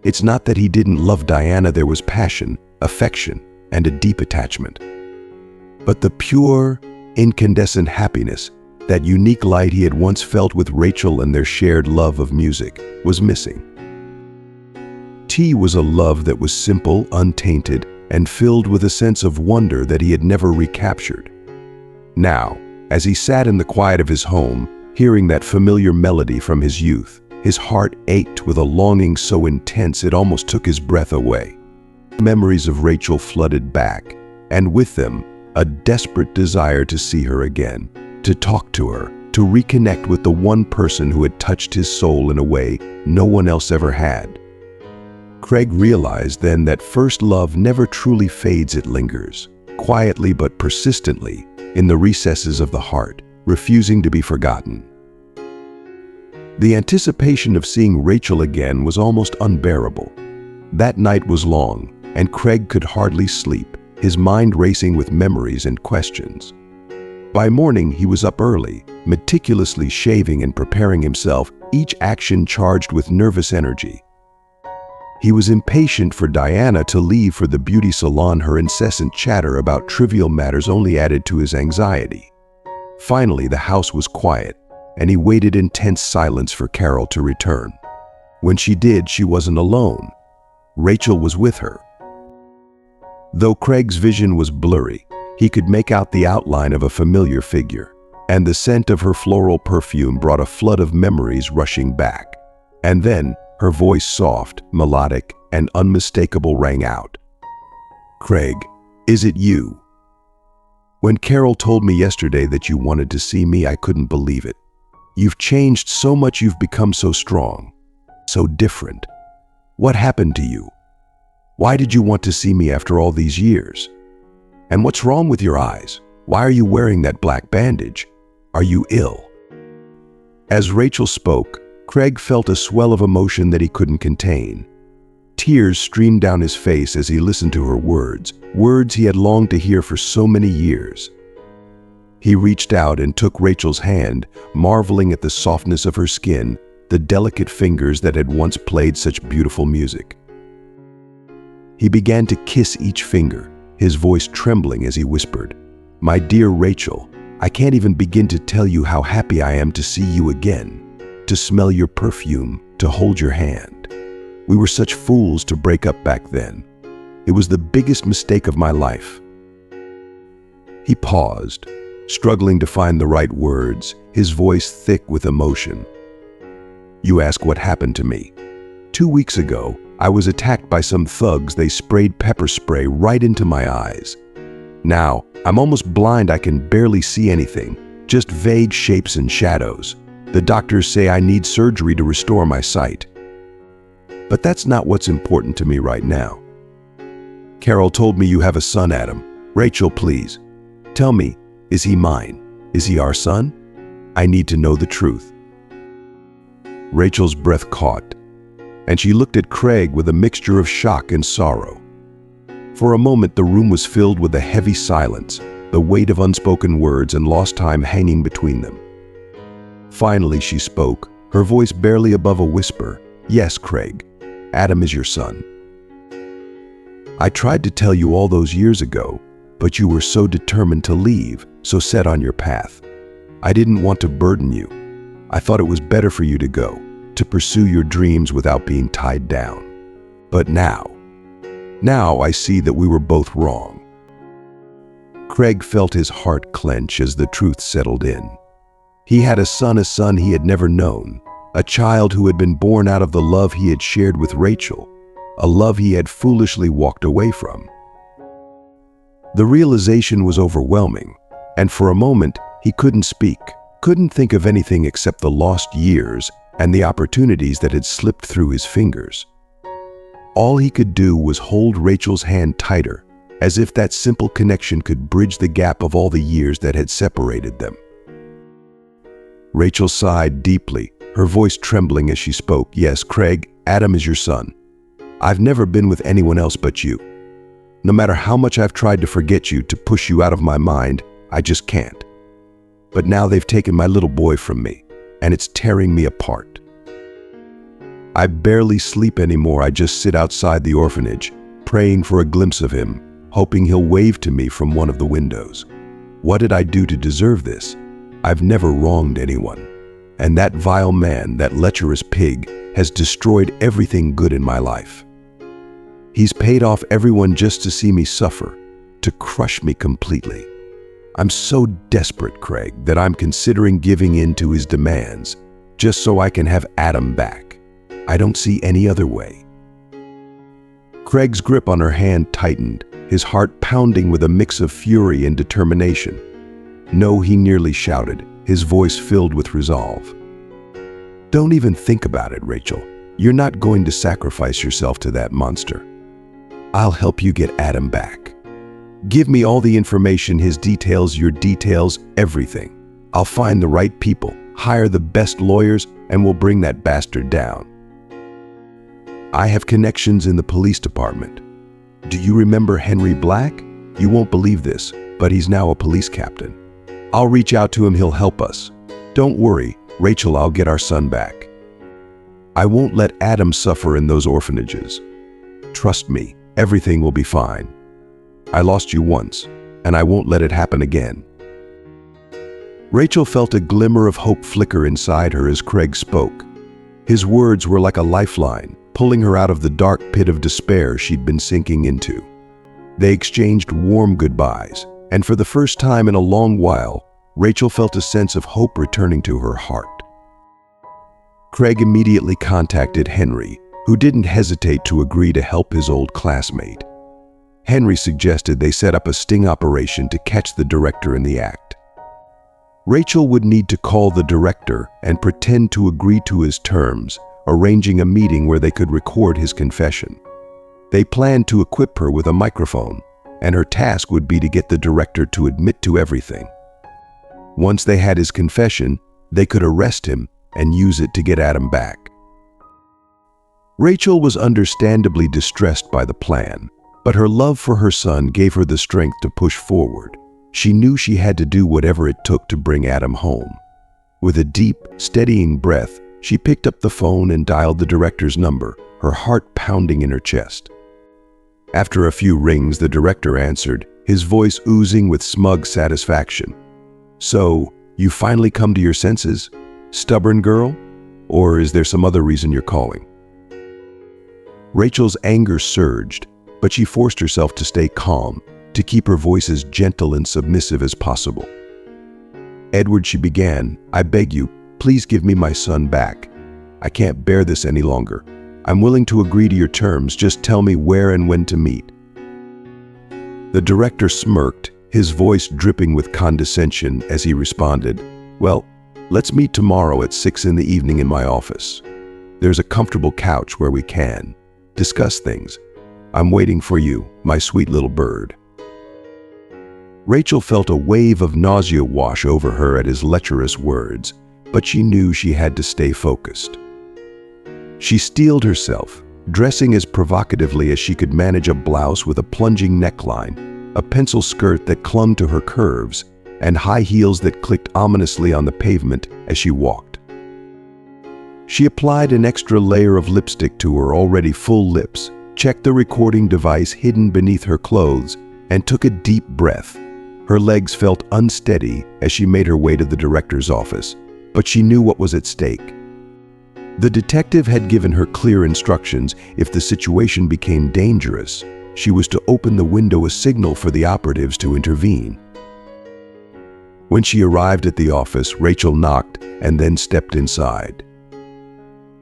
It's not that he didn't love Diana, there was passion, affection, and a deep attachment. But the pure, incandescent happiness, that unique light he had once felt with Rachel and their shared love of music, was missing. T was a love that was simple, untainted, and filled with a sense of wonder that he had never recaptured. Now, as he sat in the quiet of his home, hearing that familiar melody from his youth, his heart ached with a longing so intense it almost took his breath away. Memories of Rachel flooded back, and with them, a desperate desire to see her again, to talk to her, to reconnect with the one person who had touched his soul in a way no one else ever had. Craig realized then that first love never truly fades, it lingers, quietly but persistently, in the recesses of the heart, refusing to be forgotten. The anticipation of seeing Rachel again was almost unbearable. That night was long, and Craig could hardly sleep, his mind racing with memories and questions. By morning, he was up early, meticulously shaving and preparing himself, each action charged with nervous energy. He was impatient for Diana to leave for the beauty salon. Her incessant chatter about trivial matters only added to his anxiety. Finally, the house was quiet, and he waited in tense silence for Carol to return. When she did, she wasn't alone. Rachel was with her. Though Craig's vision was blurry, he could make out the outline of a familiar figure, and the scent of her floral perfume brought a flood of memories rushing back. And then, her voice, soft, melodic, and unmistakable, rang out. "Craig, is it you? When Carol told me yesterday that you wanted to see me, I couldn't believe it. You've changed so much, you've become so strong, so different. What happened to you? Why did you want to see me after all these years? And what's wrong with your eyes? Why are you wearing that black bandage? Are you ill?" As Rachel spoke, Craig felt a swell of emotion that he couldn't contain. Tears streamed down his face as he listened to her words, words he had longed to hear for so many years. He reached out and took Rachel's hand, marveling at the softness of her skin, the delicate fingers that had once played such beautiful music. He began to kiss each finger, his voice trembling as he whispered, "My dear Rachel, I can't even begin to tell you how happy I am to see you again, to smell your perfume, to hold your hand. We were such fools to break up back then. It was the biggest mistake of my life." He paused, struggling to find the right words, his voice thick with emotion. "You ask what happened to me. 2 weeks ago, I was attacked by some thugs. They sprayed pepper spray right into my eyes. Now, I'm almost blind. I can barely see anything, just vague shapes and shadows. The doctors say I need surgery to restore my sight. But that's not what's important to me right now. Carol told me you have a son, Adam. Rachel, please. Tell me, is he mine? Is he our son? I need to know the truth. Rachel's breath caught, and she looked at Craig with a mixture of shock and sorrow. For a moment, the room was filled with a heavy silence, the weight of unspoken words and lost time hanging between them. Finally, she spoke, her voice barely above a whisper. Yes, Craig, Adam is your son. I tried to tell you all those years ago, but you were so determined to leave, so set on your path. I didn't want to burden you. I thought it was better for you to go, to pursue your dreams without being tied down. But now I see that we were both wrong. Craig felt his heart clench as the truth settled in. He had a son he had never known, a child who had been born out of the love he had shared with Rachel, a love he had foolishly walked away from. The realization was overwhelming, and for a moment he couldn't speak, couldn't think of anything except the lost years and the opportunities that had slipped through his fingers. All he could do was hold Rachel's hand tighter, as if that simple connection could bridge the gap of all the years that had separated them. Rachel sighed deeply, her voice trembling as she spoke. Yes, Craig, Adam is your son. I've never been with anyone else but you. No matter how much I've tried to forget you, to push you out of my mind, I just can't. But now they've taken my little boy from me, and it's tearing me apart. I barely sleep anymore. I just sit outside the orphanage, praying for a glimpse of him, hoping he'll wave to me from one of the windows. What did I do to deserve this? I've never wronged anyone. And that vile man, that lecherous pig, has destroyed everything good in my life. He's paid off everyone just to see me suffer, to crush me completely. I'm so desperate, Craig, that I'm considering giving in to his demands, just so I can have Adam back. I don't see any other way. Craig's grip on her hand tightened, his heart pounding with a mix of fury and determination. No, he nearly shouted, his voice filled with resolve. Don't even think about it, Rachel. You're not going to sacrifice yourself to that monster. I'll help you get Adam back. Give me all the information, his details, your details, everything. I'll find the right people, hire the best lawyers, and we'll bring that bastard down. I have connections in the police department. Do you remember Henry Black? You won't believe this, but he's now a police captain. I'll reach out to him, he'll help us. Don't worry, Rachel, I'll get our son back. I won't let Adam suffer in those orphanages. Trust me, everything will be fine. I lost you once, and I won't let it happen again. Rachel felt a glimmer of hope flicker inside her as Craig spoke. His words were like a lifeline, pulling her out of the dark pit of despair she'd been sinking into. They exchanged warm goodbyes, and for the first time in a long while, Rachel felt a sense of hope returning to her heart. Craig immediately contacted Henry, who didn't hesitate to agree to help his old classmate. Henry suggested they set up a sting operation to catch the director in the act. Rachel would need to call the director and pretend to agree to his terms, arranging a meeting where they could record his confession. They planned to equip her with a microphone, and her task would be to get the director to admit to everything. Once they had his confession, they could arrest him and use it to get Adam back. Rachel was understandably distressed by the plan, but her love for her son gave her the strength to push forward. She knew she had to do whatever it took to bring Adam home. With a deep, steadying breath, she picked up the phone and dialed the director's number, her heart pounding in her chest. After a few rings, the director answered, his voice oozing with smug satisfaction. So, you finally come to your senses? Stubborn girl? Or is there some other reason you're calling? Rachel's anger surged, but she forced herself to stay calm, to keep her voice as gentle and submissive as possible. Edward, she began, I beg you, please give me my son back. I can't bear this any longer. I'm willing to agree to your terms, just tell me where and when to meet. The director smirked, his voice dripping with condescension as he responded, well, let's meet tomorrow at 6 p.m. in my office. There's a comfortable couch where we can discuss things. I'm waiting for you, my sweet little bird. Rachel felt a wave of nausea wash over her at his lecherous words, but she knew she had to stay focused. She steeled herself, dressing as provocatively as she could manage a blouse with a plunging neckline, a pencil skirt that clung to her curves, and high heels that clicked ominously on the pavement as she walked. She applied an extra layer of lipstick to her already full lips, checked the recording device hidden beneath her clothes, and took a deep breath. Her legs felt unsteady as she made her way to the director's office, but she knew what was at stake. The detective had given her clear instructions. If the situation became dangerous, she was to open the window, a signal for the operatives to intervene. When she arrived at the office, Rachel knocked and then stepped inside.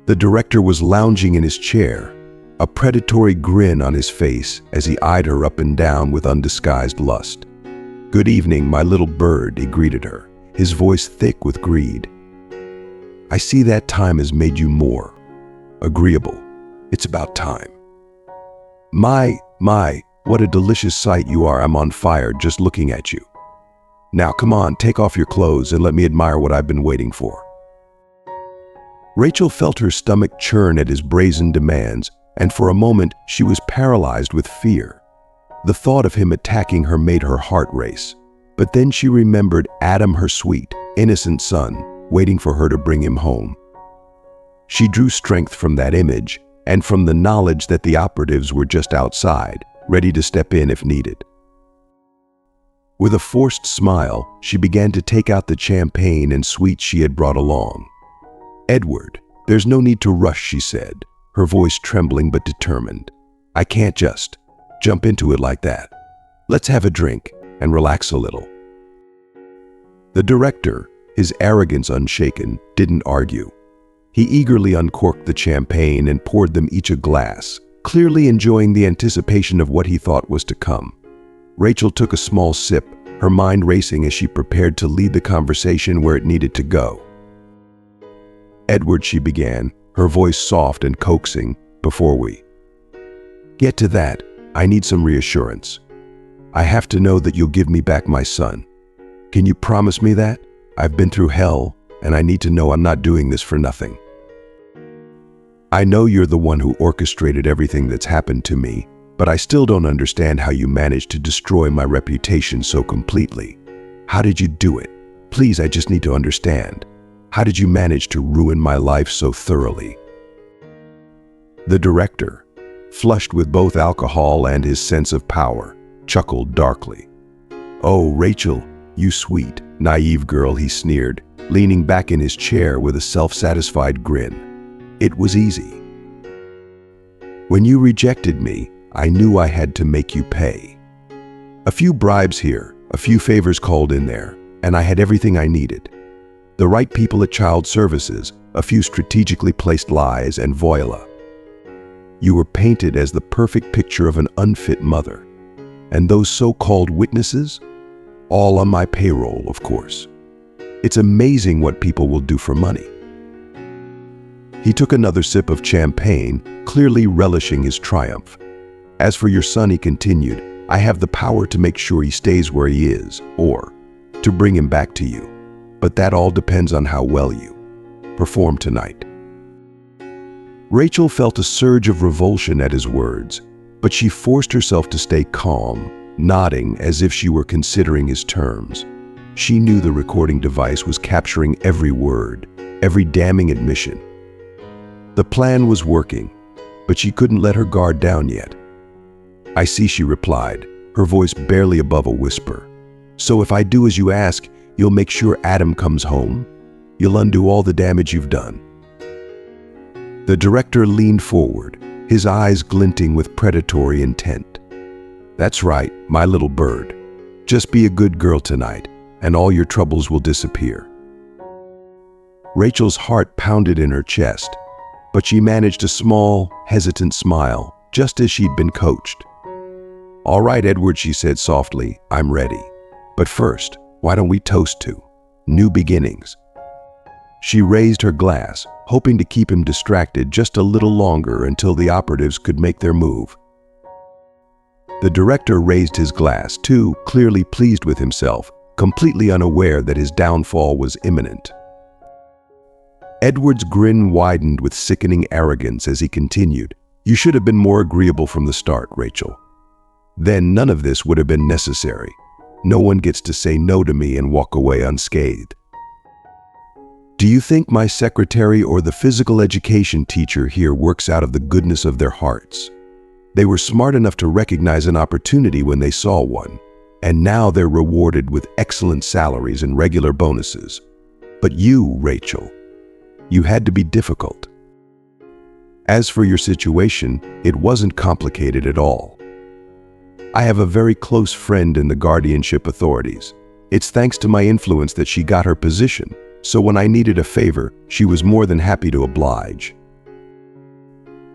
The director was lounging in his chair, a predatory grin on his face as he eyed her up and down with undisguised lust. "Good evening, my little bird," he greeted her, his voice thick with greed. "I see that time has made you more agreeable. It's about time. My, what a delicious sight you are. I'm on fire just looking at you. Now come on, take off your clothes and let me admire what I've been waiting for." Rachel felt her stomach churn at his brazen demands, and for a moment she was paralyzed with fear. The thought of him attacking her made her heart race. But then she remembered Adam, her sweet, innocent son, waiting for her to bring him home. She drew strength from that image and from the knowledge that the operatives were just outside, ready to step in if needed. With a forced smile, she began to take out the champagne and sweets she had brought along. "Edward, there's no need to rush," she said, her voice trembling but determined. "I can't just jump into it like that. Let's have a drink and relax a little." The director, his arrogance unshaken, didn't argue. He eagerly uncorked the champagne and poured them each a glass, clearly enjoying the anticipation of what he thought was to come. Rachel took a small sip, her mind racing as she prepared to lead the conversation where it needed to go. "Edward," she began, her voice soft and coaxing, "before we get to that, I need some reassurance. I have to know that you'll give me back my son. Can you promise me that? I've been through hell, and I need to know I'm not doing this for nothing. I know you're the one who orchestrated everything that's happened to me, but I still don't understand how you managed to destroy my reputation so completely. How did you do it? Please, I just need to understand. How did you manage to ruin my life so thoroughly?" The director, flushed with both alcohol and his sense of power, chuckled darkly. "Oh, Rachel, you sweet, naive girl," he sneered, leaning back in his chair with a self-satisfied grin. "It was easy. When you rejected me, I knew I had to make you pay. A few bribes here, a few favors called in there, and I had everything I needed. The right people at Child Services, a few strategically placed lies, and voila. You were painted as the perfect picture of an unfit mother. And those so-called witnesses? All on my payroll, of course. It's amazing what people will do for money." He took another sip of champagne, clearly relishing his triumph. "As for your son," he continued, "I have the power to make sure he stays where he is, or to bring him back to you. But that all depends on how well you perform tonight." Rachel felt a surge of revulsion at his words, but she forced herself to stay calm, nodding as if she were considering his terms. She knew the recording device was capturing every word, every damning admission. The plan was working, but she couldn't let her guard down yet. "I see," she replied, her voice barely above a whisper. "So if I do as you ask, you'll make sure Adam comes home? You'll undo all the damage you've done?" The director leaned forward, his eyes glinting with predatory intent. "That's right, my little bird. Just be a good girl tonight, and all your troubles will disappear." Rachel's heart pounded in her chest, but she managed a small, hesitant smile, just as she'd been coached. "All right, Edward," she said softly, "I'm ready. But first, why don't we toast to new beginnings?" She raised her glass, hoping to keep him distracted just a little longer until the operatives could make their move. The director raised his glass, too, clearly pleased with himself, completely unaware that his downfall was imminent. Edward's grin widened with sickening arrogance as he continued, "You should have been more agreeable from the start, Rachel. Then none of this would have been necessary. No one gets to say no to me and walk away unscathed. Do you think my secretary or the physical education teacher here works out of the goodness of their hearts? They were smart enough to recognize an opportunity when they saw one, and now they're rewarded with excellent salaries and regular bonuses. But you, Rachel, you had to be difficult. As for your situation, it wasn't complicated at all. I have a very close friend in the guardianship authorities. It's thanks to my influence that she got her position, so when I needed a favor, she was more than happy to oblige.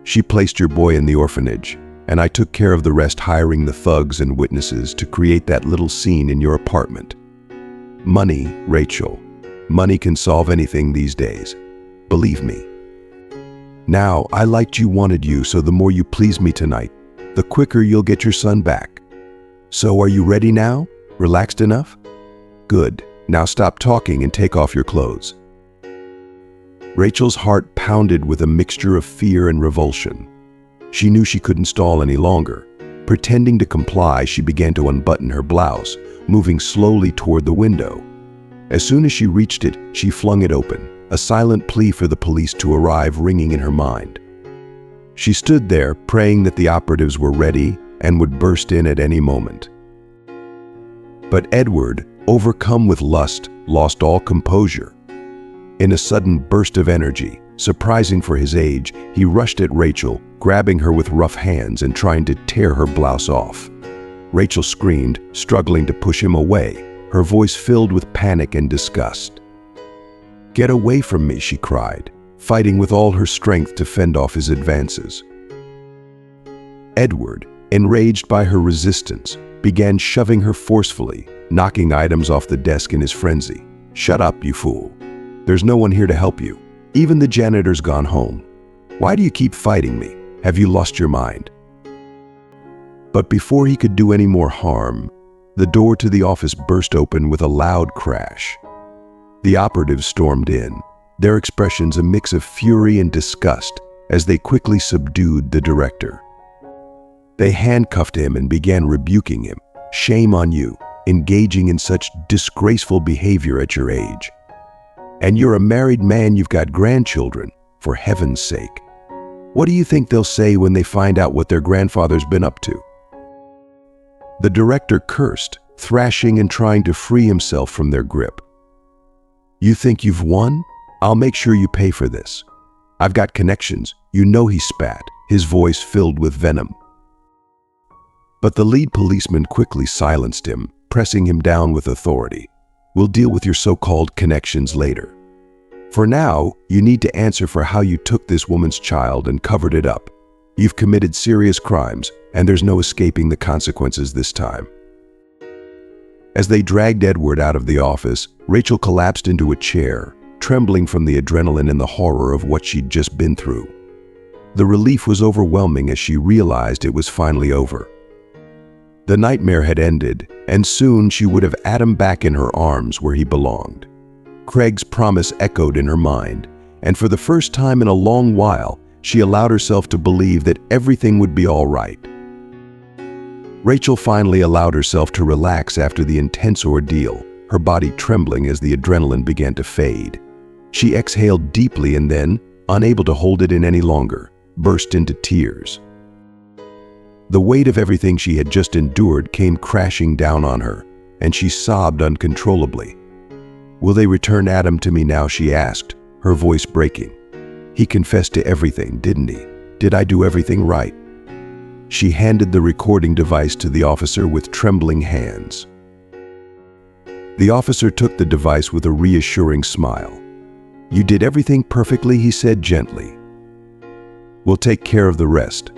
She placed your boy in the orphanage, and I took care of the rest, hiring the thugs and witnesses to create that little scene in your apartment. Money, Rachel. Money can solve anything these days. Believe me. Now, I liked you, wanted you, so the more you please me tonight, the quicker you'll get your son back. So are you ready now? Relaxed enough? Good. Now stop talking and take off your clothes." Rachel's heart pounded with a mixture of fear and revulsion. She knew she couldn't stall any longer. Pretending to comply, she began to unbutton her blouse, moving slowly toward the window. As soon as she reached it, she flung it open, a silent plea for the police to arrive ringing in her mind. She stood there, praying that the operatives were ready and would burst in at any moment. But Edward, overcome with lust, lost all composure. In a sudden burst of energy, surprising for his age, he rushed at Rachel, grabbing her with rough hands and trying to tear her blouse off. Rachel screamed, struggling to push him away, her voice filled with panic and disgust. "Get away from me," she cried, fighting with all her strength to fend off his advances. Edward, enraged by her resistance, began shoving her forcefully, knocking items off the desk in his frenzy. "Shut up, you fool. There's no one here to help you. Even the janitor's gone home. Why do you keep fighting me? Have you lost your mind?" But before he could do any more harm, the door to the office burst open with a loud crash. The operatives stormed in, their expressions a mix of fury and disgust as they quickly subdued the director. They handcuffed him and began rebuking him. "Shame on you, engaging in such disgraceful behavior at your age. And you're a married man, you've got grandchildren, for heaven's sake. What do you think they'll say when they find out what their grandfather's been up to?" The director cursed, thrashing and trying to free himself from their grip. "You think you've won? I'll make sure you pay for this. I've got connections," you know, he spat, his voice filled with venom. But the lead policeman quickly silenced him, pressing him down with authority. "We'll deal with your so-called connections later. For now, you need to answer for how you took this woman's child and covered it up. You've committed serious crimes, and there's no escaping the consequences this time." As they dragged Edward out of the office, Rachel collapsed into a chair, trembling from the adrenaline and the horror of what she'd just been through. The relief was overwhelming as she realized it was finally over. The nightmare had ended, and soon she would have Adam back in her arms where he belonged. Craig's promise echoed in her mind, and for the first time in a long while, she allowed herself to believe that everything would be all right. Rachel finally allowed herself to relax after the intense ordeal, her body trembling as the adrenaline began to fade. She exhaled deeply and then, unable to hold it in any longer, burst into tears. The weight of everything she had just endured came crashing down on her, and she sobbed uncontrollably. "Will they return Adam to me now?" she asked, her voice breaking. "He confessed to everything, didn't he? Did I do everything right?" She handed the recording device to the officer with trembling hands. The officer took the device with a reassuring smile. "You did everything perfectly," he said gently. "We'll take care of the rest.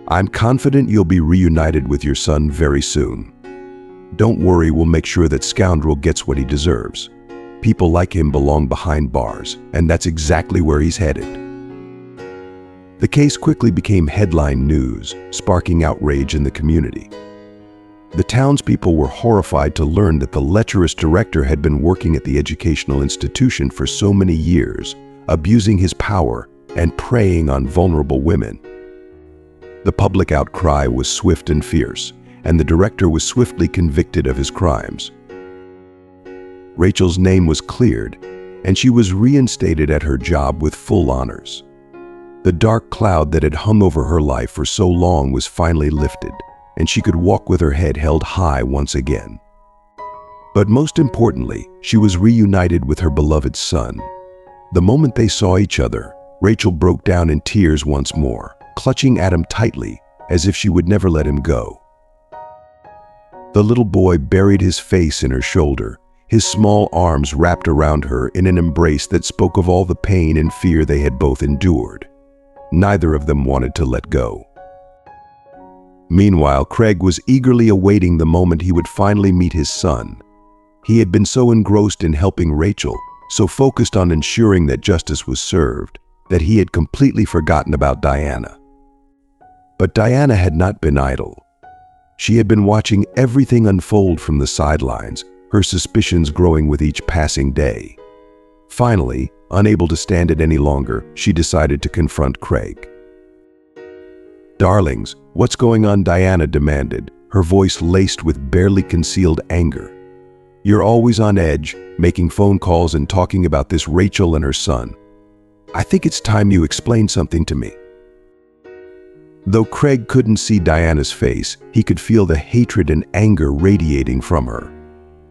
I'm confident you'll be reunited with your son very soon. Don't worry, we'll make sure that scoundrel gets what he deserves. People like him belong behind bars, and that's exactly where he's headed." The case quickly became headline news, sparking outrage in the community. The townspeople were horrified to learn that the lecherous director had been working at the educational institution for so many years, abusing his power and preying on vulnerable women. The public outcry was swift and fierce, and the director was swiftly convicted of his crimes. Rachel's name was cleared, and she was reinstated at her job with full honors. The dark cloud that had hung over her life for so long was finally lifted, and she could walk with her head held high once again. But most importantly, she was reunited with her beloved son. The moment they saw each other, Rachel broke down in tears once more, clutching Adam tightly as if she would never let him go. The little boy buried his face in her shoulder, his small arms wrapped around her in an embrace that spoke of all the pain and fear they had both endured. Neither of them wanted to let go. Meanwhile, Craig was eagerly awaiting the moment he would finally meet his son. He had been so engrossed in helping Rachel, so focused on ensuring that justice was served, that he had completely forgotten about Diana. But Diana had not been idle. She had been watching everything unfold from the sidelines, her suspicions growing with each passing day. Finally, unable to stand it any longer, she decided to confront Craig. "Darlings, what's going on?" Diana demanded, her voice laced with barely concealed anger. "You're always on edge, making phone calls and talking about this Rachel and her son. I think it's time you explain something to me." Though Craig couldn't see Diana's face, he could feel the hatred and anger radiating from her.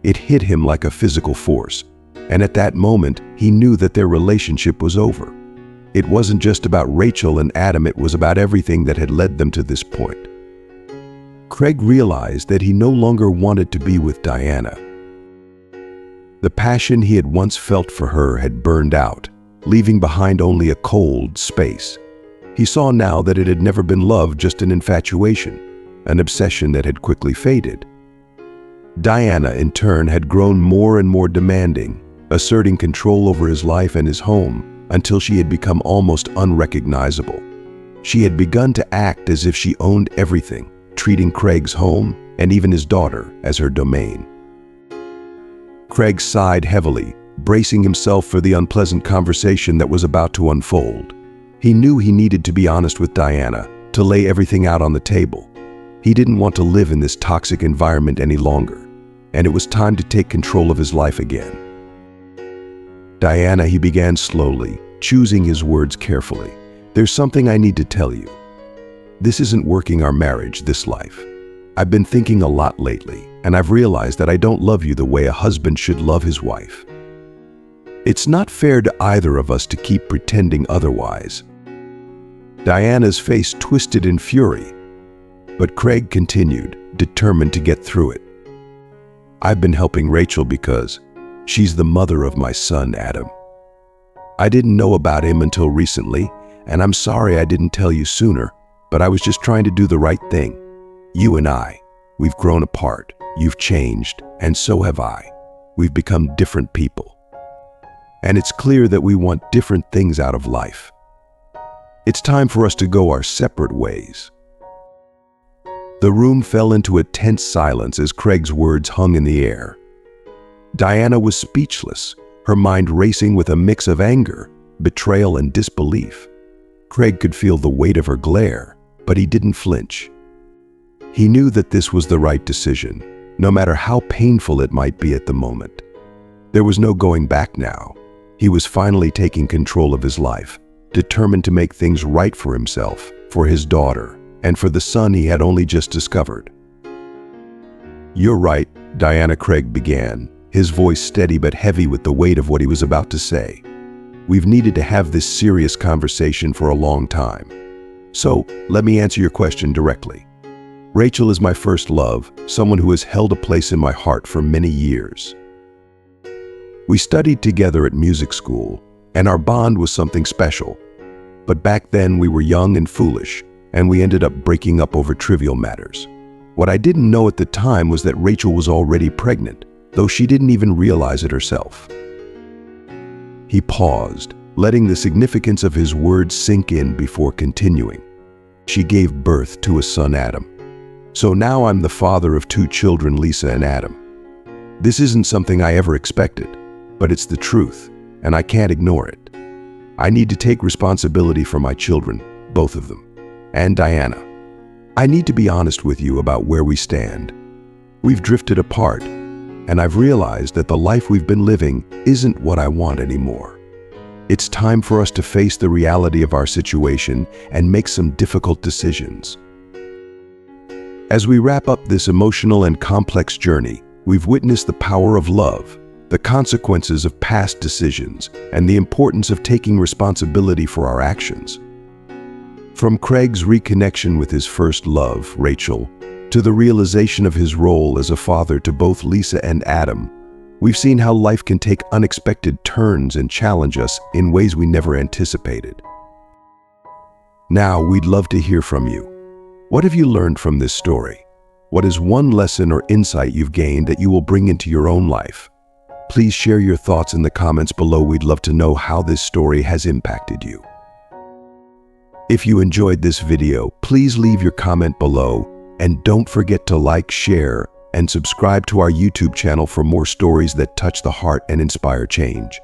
It hit him like a physical force, and at that moment, he knew that their relationship was over. It wasn't just about Rachel and Adam, it was about everything that had led them to this point. Craig realized that he no longer wanted to be with Diana. The passion he had once felt for her had burned out, leaving behind only a cold space. He saw now that it had never been love, just an infatuation, an obsession that had quickly faded. Diana, in turn, had grown more and more demanding, asserting control over his life and his home until she had become almost unrecognizable. She had begun to act as if she owned everything, treating Craig's home and even his daughter as her domain. Craig sighed heavily, bracing himself for the unpleasant conversation that was about to unfold. He knew he needed to be honest with Diana, to lay everything out on the table. He didn't want to live in this toxic environment any longer, and it was time to take control of his life again. "Diana," he began slowly, choosing his words carefully, "there's something I need to tell you. This isn't working, our marriage, this life. I've been thinking a lot lately, and I've realized that I don't love you the way a husband should love his wife. It's not fair to either of us to keep pretending otherwise." Diana's face twisted in fury, but Craig continued, determined to get through it. "I've been helping Rachel because she's the mother of my son, Adam. I didn't know about him until recently, and I'm sorry I didn't tell you sooner, but I was just trying to do the right thing. You and I, we've grown apart, you've changed, and so have I. We've become different people. And it's clear that we want different things out of life. It's time for us to go our separate ways." The room fell into a tense silence as Craig's words hung in the air. Diana was speechless, her mind racing with a mix of anger, betrayal, and disbelief. Craig could feel the weight of her glare, but he didn't flinch. He knew that this was the right decision, no matter how painful it might be at the moment. There was no going back now. He was finally taking control of his life, determined to make things right for himself, for his daughter, and for the son he had only just discovered. "You're right," Diana, Craig began, his voice steady but heavy with the weight of what he was about to say. "We've needed to have this serious conversation for a long time. So, let me answer your question directly. Rachel is my first love, someone who has held a place in my heart for many years. We studied together at music school, and our bond was something special. But back then we were young and foolish, and we ended up breaking up over trivial matters. What I didn't know at the time was that Rachel was already pregnant, though she didn't even realize it herself." He paused, letting the significance of his words sink in before continuing. "She gave birth to a son, Adam. So now I'm the father of 2 children, Lisa and Adam. This isn't something I ever expected, but it's the truth, and I can't ignore it. I need to take responsibility for my children, both of them, and Diana. I need to be honest with you about where we stand. We've drifted apart, and I've realized that the life we've been living isn't what I want anymore. It's time for us to face the reality of our situation and make some difficult decisions. As we wrap up this emotional and complex journey, we've witnessed the power of love, the consequences of past decisions, and the importance of taking responsibility for our actions. From Craig's reconnection with his first love, Rachel, to the realization of his role as a father to both Lisa and Adam, we've seen how life can take unexpected turns and challenge us in ways we never anticipated. Now, we'd love to hear from you. What have you learned from this story? What is one lesson or insight you've gained that you will bring into your own life? Please share your thoughts in the comments below. We'd love to know how this story has impacted you. If you enjoyed this video, please leave your comment below, and don't forget to like, share, and subscribe to our YouTube channel for more stories that touch the heart and inspire change.